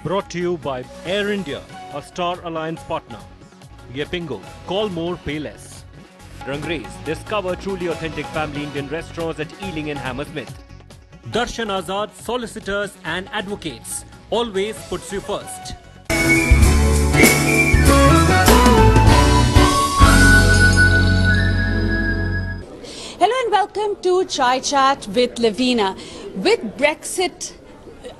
Brought to you by Air India, a Star Alliance partner. Ye Pingo, call more, pay less. Rangre's, discover truly authentic family Indian restaurants at Ealing and Hammersmith. Darshan Azad, solicitors and advocates, always puts you first. Hello and welcome to Chai Chat with Lavina. With Brexit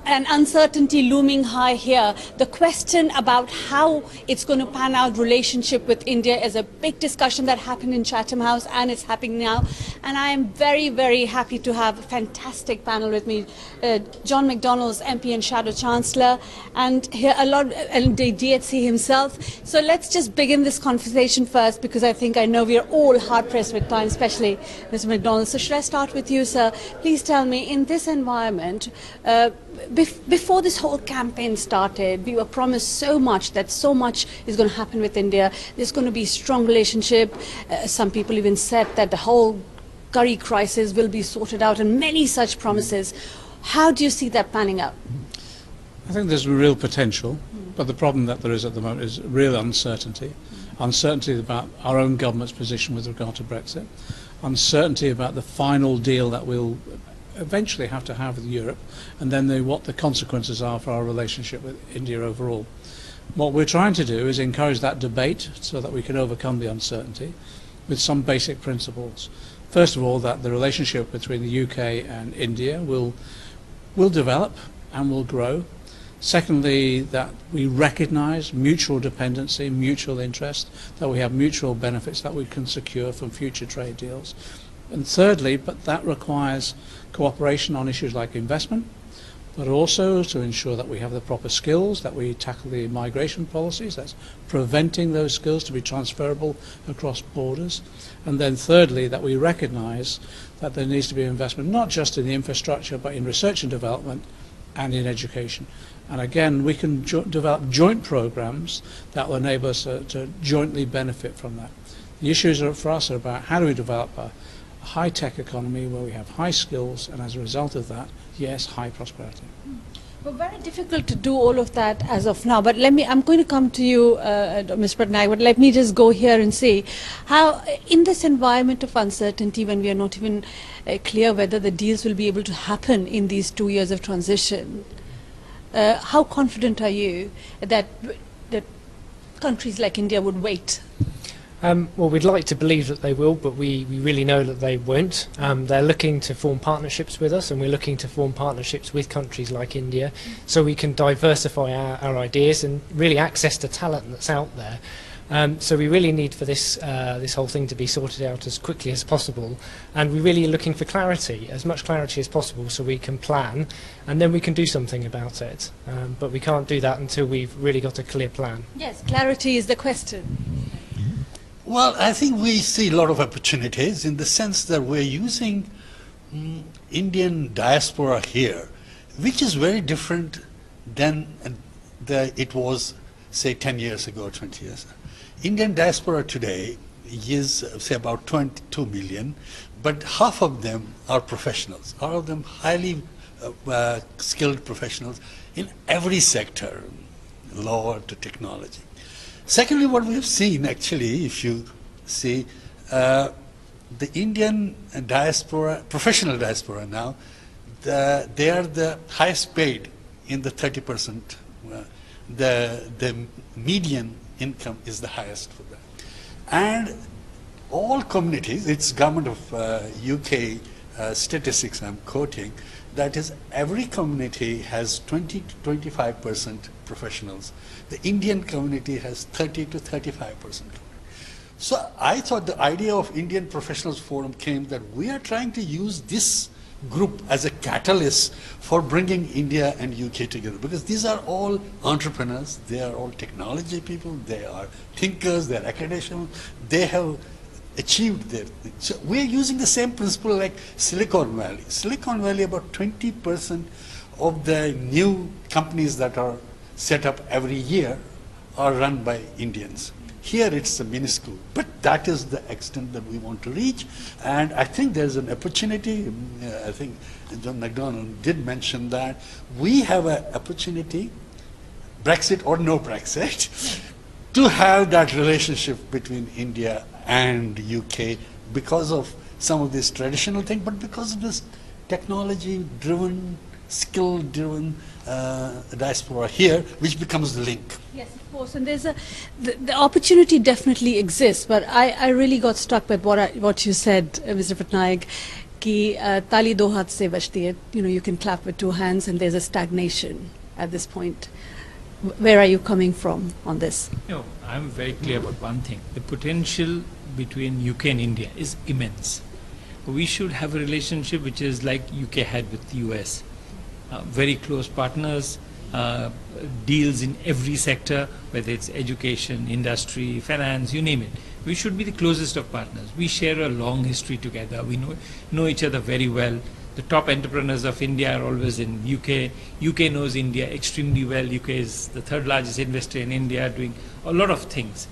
and uncertainty looming high here, the question about how it's going to pan out relationship with India is a big discussion that happened in Chatham House, and it's happening now. And I am very, very happy to have a fantastic panel with me. John McDonnell's MP and Shadow Chancellor, and here and the DHC himself. So let's just begin this conversation first, because I know we are all hard pressed with time, especially Mr. McDonnell. So should I start with you, sir? Please tell me, in this environment, before this whole campaign started, we were promised so much, that so much is going to happen with India. There's going to be a strong relationship. Some people even said that the whole curry crisis will be sorted out, and many such promises. How do you see that panning out? I think there's real potential, but the problem that there is at the moment is real uncertainty. Uncertainty about our own government's position with regard to Brexit. Uncertainty about the final deal that we'll eventually have to have with Europe, and then what the consequences are for our relationship with India overall. What we're trying to do is encourage that debate so that we can overcome the uncertainty with some basic principles. First of all, that the relationship between the UK and India will develop and will grow. Secondly, that we recognise mutual dependency, mutual interest, that we have mutual benefits that we can secure from future trade deals. And thirdly, but that requires cooperation on issues like investment, but also to ensure that we have the proper skills, that we tackle the migration policies, that's preventing those skills to be transferable across borders. And then thirdly, that we recognise that there needs to be investment not just in the infrastructure, but in research and development and in education. And again, we can develop joint programs that will enable us to jointly benefit from that. The issues for us are about how do we develop a high-tech economy where we have high skills, and as a result of that, yes, high prosperity. Well, very difficult to do all of that as of now, but I'm going to come to you, Ms. Patnaik, but let me just go here and see how, in this environment of uncertainty, when we are not even clear whether the deals will be able to happen in these 2 years of transition, how confident are you that countries like India would wait? Well, we'd like to believe that they will, but we really know that they won't. They're looking to form partnerships with us, and we're looking to form partnerships with countries like India, so we can diversify our ideas and really access the talent that's out there. So we really need for this whole thing to be sorted out as quickly as possible, and we're really looking for clarity, as much clarity as possible, so we can plan, and then we can do something about it. But we can't do that until we've really got a clear plan. Yes, clarity is the question. Well, I think we see a lot of opportunities in the sense that we're using Indian diaspora here, which is very different than it was, say, 10 years ago, 20 years ago. Indian diaspora today is, say, about 22 million, but half of them are professionals, all of them highly skilled professionals in every sector, law to technology. Secondly, what we have seen, actually, if you see, the Indian diaspora, professional diaspora now, they are the highest paid in the 30%. The median income is the highest for them. And all communities, it's government of UK statistics I'm quoting, that is every community has 20 to 25% professionals. The Indian community has 30 to 35%. So I thought the idea of Indian Professionals Forum came that we are trying to use this group as a catalyst for bringing India and UK together, because these are all entrepreneurs, they are all technology people, they are thinkers, they are academicians, they have achieved their thing. So we are using the same principle like Silicon Valley. Silicon Valley, about 20% of the new companies that are set up every year are run by Indians. Here it's a minuscule, but that is the extent that we want to reach. And I think there's an opportunity. I think John McDonnell did mention that we have an opportunity Brexit or no Brexit, to have that relationship between India and UK because of some of this traditional thing, but because of this technology-driven, skill-driven diaspora here, which becomes the link. Yes, of course, and there's the opportunity definitely exists, but I really got struck by what you said, Mr. Patnaik, ki tali do haath se bajti hai. You know, you can clap with two hands, and there's a stagnation at this point. Where are you coming from on this? No, I'm very clear about one thing. The potential between UK and India is immense. We should have a relationship which is like UK had with the US. Very close partners, deals in every sector, whether it's education, industry, finance, you name it. We should be the closest of partners. We share a long history together. We know each other very well. The top entrepreneurs of India are always in UK. UK knows India extremely well. UK is the third largest investor in India, doing a lot of things.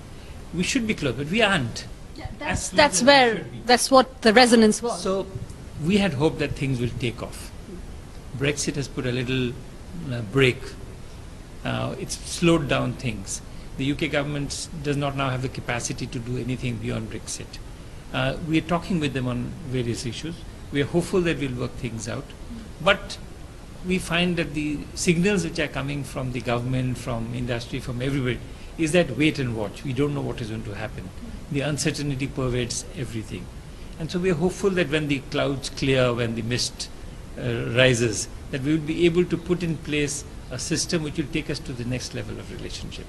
We should be close, but we aren't. Yeah, that's what the resonance was. So we had hoped that things will take off. Brexit has put a little break. It's slowed down things. The UK government does not now have the capacity to do anything beyond Brexit. We are talking with them on various issues. We are hopeful that we'll work things out. But we find that the signals which are coming from the government, from industry, from everybody, is that wait and watch. We don't know what is going to happen. The uncertainty pervades everything. And so we are hopeful that when the clouds clear, when the mist rises, that we will be able to put in place a system which will take us to the next level of relationship.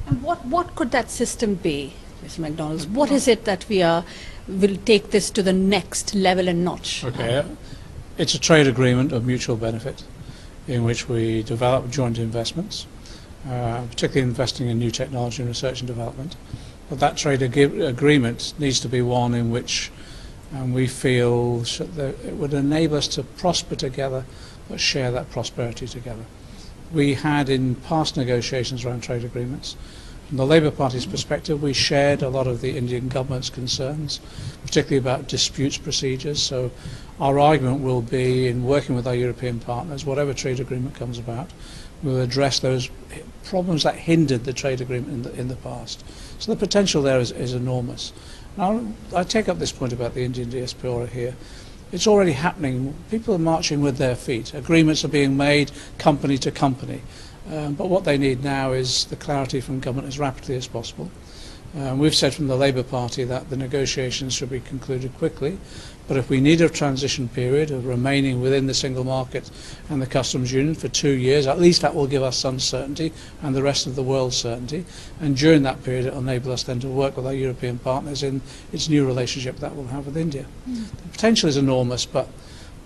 And what could that system be, Mr. McDonnell? What is it that will take this to the next level and notch? Okay, it's a trade agreement of mutual benefit in which we develop joint investments, particularly investing in new technology and research and development. But that trade agreement needs to be one in which we feel it would enable us to prosper together, but share that prosperity together. We had in past negotiations around trade agreements, from the Labour Party's perspective, we shared a lot of the Indian government's concerns, particularly about disputes procedures. So our argument will be, in working with our European partners, whatever trade agreement comes about, we'll address those problems that hindered the trade agreement in the past. So the potential there is enormous. Now, I take up this point about the Indian diaspora here. It's already happening. People are marching with their feet. Agreements are being made company to company. But what they need now is the clarity from government as rapidly as possible. We've said from the Labour Party that the negotiations should be concluded quickly, but if we need a transition period of remaining within the single market and the customs union for 2 years, at least that will give us some certainty and the rest of the world certainty, and during that period it will enable us then to work with our European partners in its new relationship that we'll have with India. The potential is enormous, but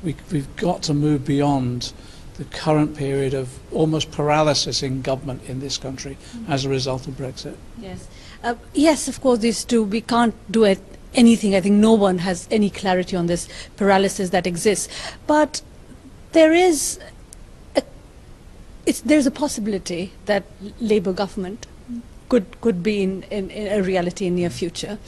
we've got to move beyond the current period of almost paralysis in government in this country as a result of Brexit. Yes. Yes, of course, these two, we can't do anything. I think no one has any clarity on this paralysis that exists. But there is there's a possibility that Labour government could be in a reality in near future.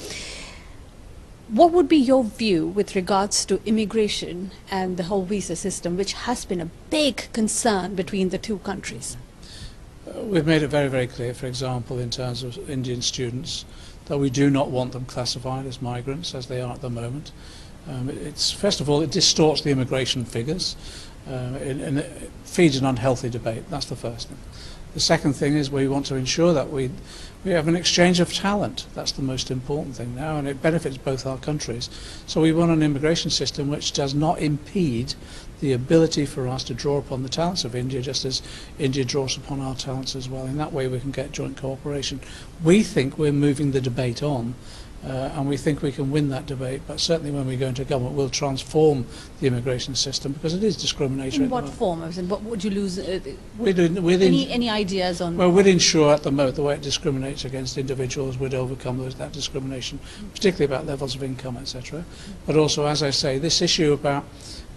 What would be your view with regards to immigration and the whole visa system, which has been a big concern between the two countries? We've made it very, very clear, for example, in terms of Indian students, that we do not want them classified as migrants, as they are at the moment. First of all, it distorts the immigration figures, and it feeds an unhealthy debate. That's the first thing. The second thing is we want to ensure that we have an exchange of talent. That's the most important thing now, and it benefits both our countries. So we want an immigration system which does not impede the ability for us to draw upon the talents of India, just as India draws upon our talents as well. In that way we can get joint cooperation. We think we're moving the debate on, and we think we can win that debate, but certainly when we go into government we'll transform the immigration system because it is discriminatory. In what form? What would you lose? Any ideas on? Well, we'd ensure at the moment the way it discriminates against individuals would overcome that discrimination, particularly about levels of income, etc. But also, as I say, this issue about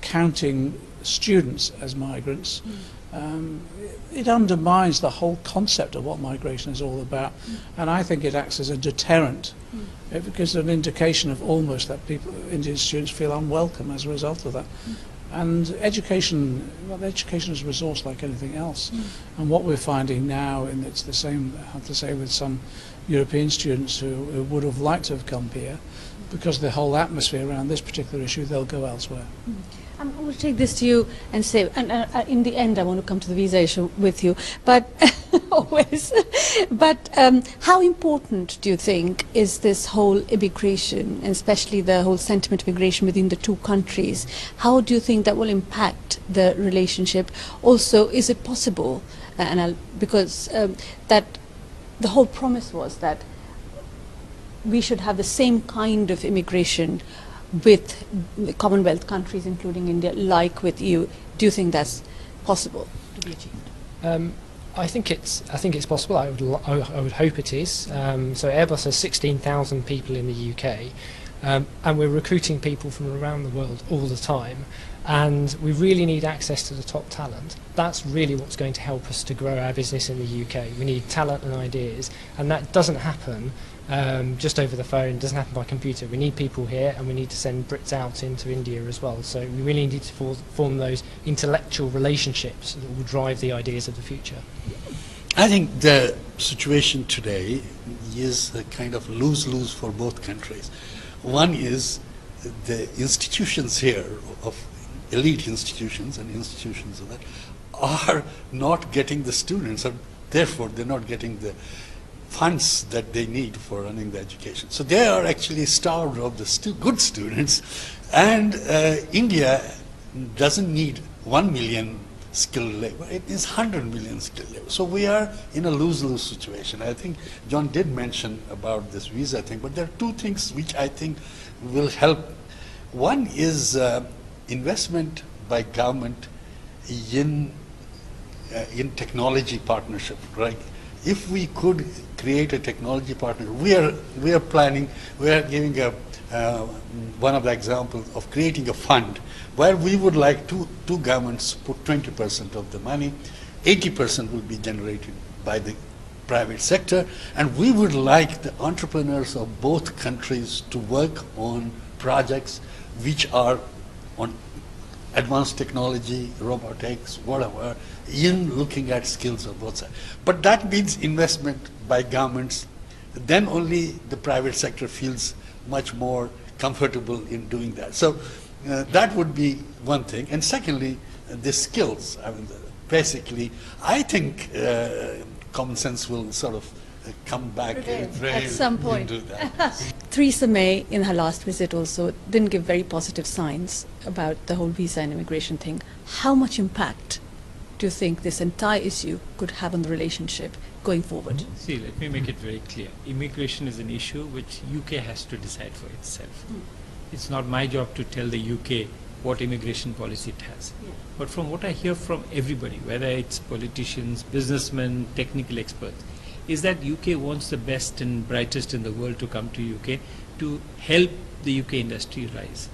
counting students as migrants, it undermines the whole concept of what migration is all about, and I think it acts as a deterrent. It gives an indication of almost that Indian students feel unwelcome as a result of that. And education, well, education is a resource like anything else. And what we're finding now, and it's the same, I have to say, with some European students who would have liked to have come here, because of the whole atmosphere around this particular issue, they'll go elsewhere. I'm going to take this to you and say, and in the end I want to come to the visa issue with you, but always, but how important do you think is this whole immigration, and especially the whole sentiment of immigration within the two countries? How do you think that will impact the relationship? Also, is it possible, because that the whole promise was that we should have the same kind of immigration with the Commonwealth countries, including India, like with EU. Do you think that's possible to be achieved? I think it's possible. I would hope it is. So Airbus has 16,000 people in the UK, and we're recruiting people from around the world all the time. And we really need access to the top talent. That's really what's going to help us to grow our business in the UK. We need talent and ideas, and that doesn't happen just over the phone, doesn't happen by computer. We need people here, and we need to send Brits out into India as well. So we really need to form those intellectual relationships that will drive the ideas of the future. I think the situation today is a kind of lose-lose for both countries. One is the institutions here, of elite institutions and institutions of that, are not getting the students, or therefore they're not getting the funds that they need for running the education. So they are actually starved of the good students, and India doesn't need 1 million skilled labor, it is 100 million skilled labor. So we are in a lose-lose situation. I think John did mention about this visa thing, but there are two things which I think will help. One is investment by government in technology partnership, right? If we could create a technology partnership, we are planning, we are giving a one of the examples of creating a fund where we would like two governments put 20% of the money, 80% will be generated by the private sector, and we would like the entrepreneurs of both countries to work on projects which are on advanced technology, robotics, whatever, in looking at skills of both sides. But that means investment by governments. Then only the private sector feels much more comfortable in doing that. So that would be one thing. And secondly, the skills. I mean, basically, I think common sense will sort of come back at some point. Do that. Theresa May, in her last visit also, didn't give very positive signs about the whole visa and immigration thing. How much impact do you think this entire issue could have on the relationship going forward? See, let me make it very clear. Immigration is an issue which UK has to decide for itself. It's not my job to tell the UK what immigration policy it has. But from what I hear from everybody, whether it's politicians, businessmen, technical experts, is that UK wants the best and brightest in the world to come to UK to help the UK industry rise.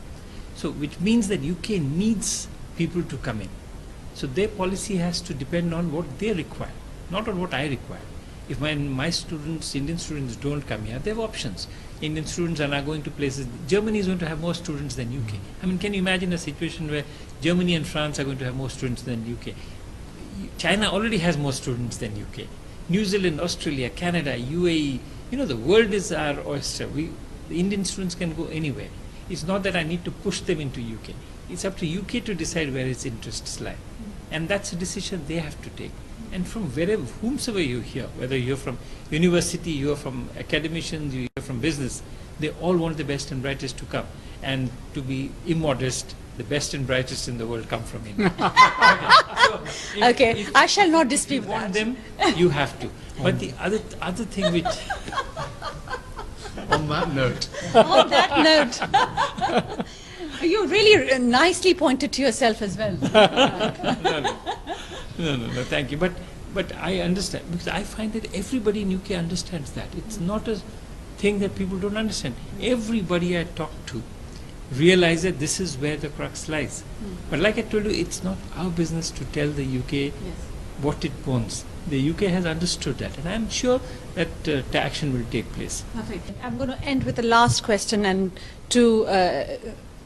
So, which means that UK needs people to come in. So their policy has to depend on what they require, not on what I require. If my students, Indian students, don't come here, they have options. Indian students are now going to places. Germany is going to have more students than UK. I mean, can you imagine a situation where Germany and France are going to have more students than UK? China already has more students than UK. New Zealand, Australia, Canada, UAE, you know, the world is our oyster. The Indian students can go anywhere. It's not that I need to push them into UK. It's up to UK to decide where its interests lie. And that's a decision they have to take. And from wherever, whomsoever you hear, whether you're from university, you're from academicians, you're from business, they all want the best and brightest to come. And to be immodest, the best and brightest in the world come from India. Okay, I shall not dispute if you want that. them, you have to. But the other thing which... On that note. On that note, you really nicely pointed to yourself as well. No, thank you. But I understand, because I find that everybody in UK understands that. It's not a thing that people don't understand. Everybody I talk to realize that this is where the crux lies. But like I told you, it's not our business to tell the UK what it wants. The UK has understood that, and I'm sure that action will take place. Perfect. I'm going to end with the last question, and to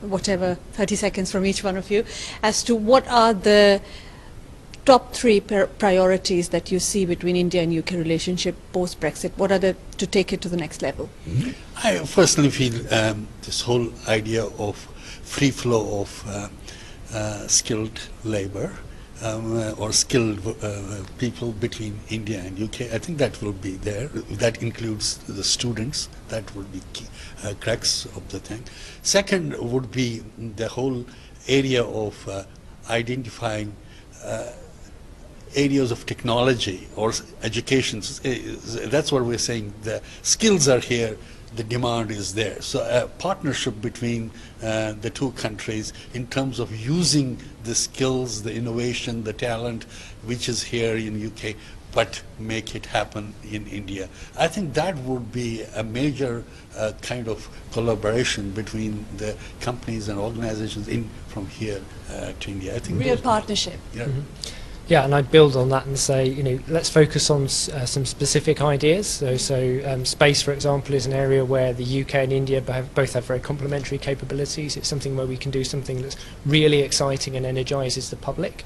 whatever, 30 seconds from each one of you, as to what are the top three priorities that you see between India and UK relationship post-Brexit? What are the, to take it to the next level? I personally feel this whole idea of free flow of skilled labor or skilled people between India and UK, I think that will be there. That includes the students. That would be key, crux of the thing. Second would be the whole area of identifying areas of technology or education. That's what we're saying. The skills are here, the demand is there. So a partnership between the two countries in terms of using the skills, the innovation, the talent which is here in UK, but make it happen in India. I think that would be a major kind of collaboration between the companies and organizations from here to India. I think real partnership. Yeah. Yeah, and I'd build on that and say, you know, let's focus on some specific ideas. So space, for example, is an area where the UK and India both have very complementary capabilities. It's something where we can do something that's really exciting and energises the public.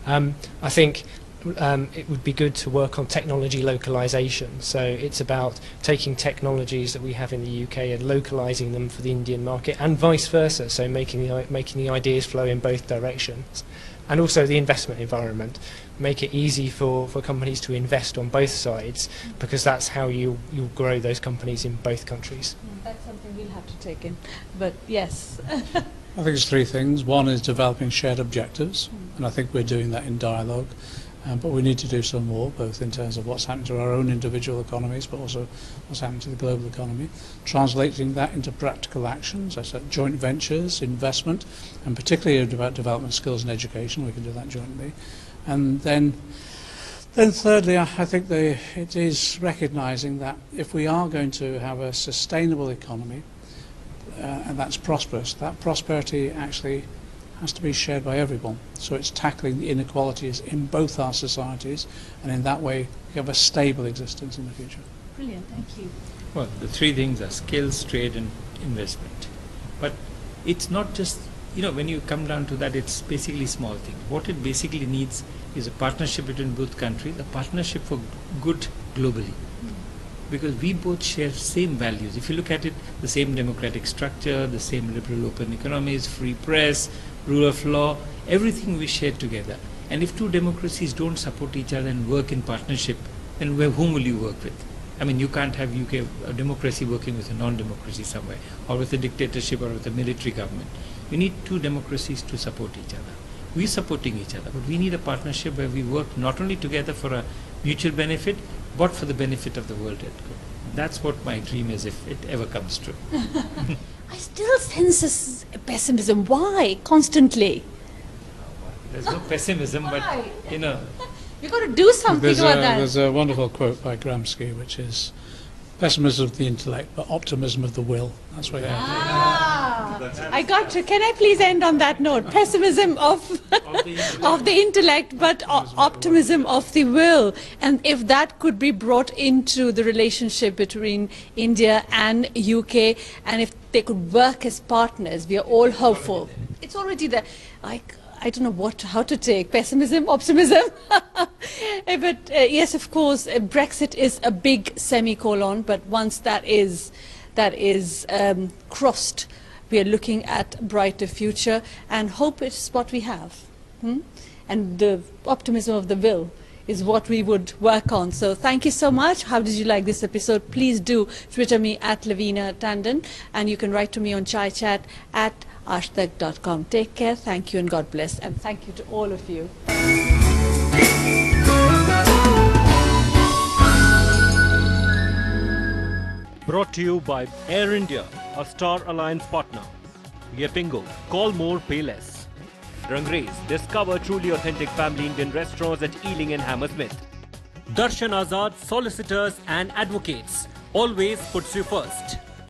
I think it would be good to work on technology localisation. So it's about taking technologies that we have in the UK and localising them for the Indian market, and vice versa. So making the ideas flow in both directions. And also the investment environment. Make it easy for companies to invest on both sides, because that's how you'll grow those companies in both countries. That's something we'll have to take in. But yes. I think it's three things. One is developing shared objectives, and I think we're doing that in dialogue. But we need to do some more, both in terms of what's happening to our own individual economies, but also what's happening to the global economy. Translating that into practical actions, I said joint ventures, investment, and particularly about development skills and education. We can do that jointly. And then thirdly, I think it is recognising that if we are going to have a sustainable economy, and that's prosperous, that prosperity actually has to be shared by everyone. So it's tackling the inequalities in both our societies, and in that way we have a stable existence in the future. Brilliant, thank you. Well, the three things are skills, trade and investment. But it's not just, you know, when you come down to that, it's basically small things. What it basically needs is a partnership between both countries, a partnership for good globally. Because we both share same values. If you look at it, the same democratic structure, the same liberal open economies, free press, rule of law, everything we share together. And if two democracies don't support each other and work in partnership, then whom will you work with? I mean, you can't have UK a democracy working with a non-democracy somewhere, or with a dictatorship or with a military government. We need two democracies to support each other. We're supporting each other, but we need a partnership where we work not only together for a mutual benefit, but for the benefit of the world at good. That's what my dream is, if it ever comes true. I still sense this pessimism. Why? Constantly. There's no pessimism, Why? but, you know. You've got to do something about that. There's a wonderful quote by Gramsci, which is, pessimism of the intellect, but optimism of the will. That's what you have. I got to. Can I please end on that note? Pessimism of of the intellect, but optimism of the will. And if that could be brought into the relationship between India and UK, and if they could work as partners, we are all hopeful. It's already there. I don't know how to take pessimism, optimism. But yes, of course, Brexit is a big semicolon, but once that is crossed, we are looking at a brighter future, and hope is what we have. And the optimism of the will is what we would work on. So thank you so much. How did you like this episode? Please do Twitter me at Lavina Tandon, and you can write to me on chaichat@ashtak.com. Take care, thank you, and God bless. And thank you to all of you. Brought to you by Air India, a Star Alliance partner. Yepingo, call more, pay less. Rangrace, discover truly authentic family Indian restaurants at Ealing and Hammersmith. Darshan Azad, solicitors and advocates, always puts you first.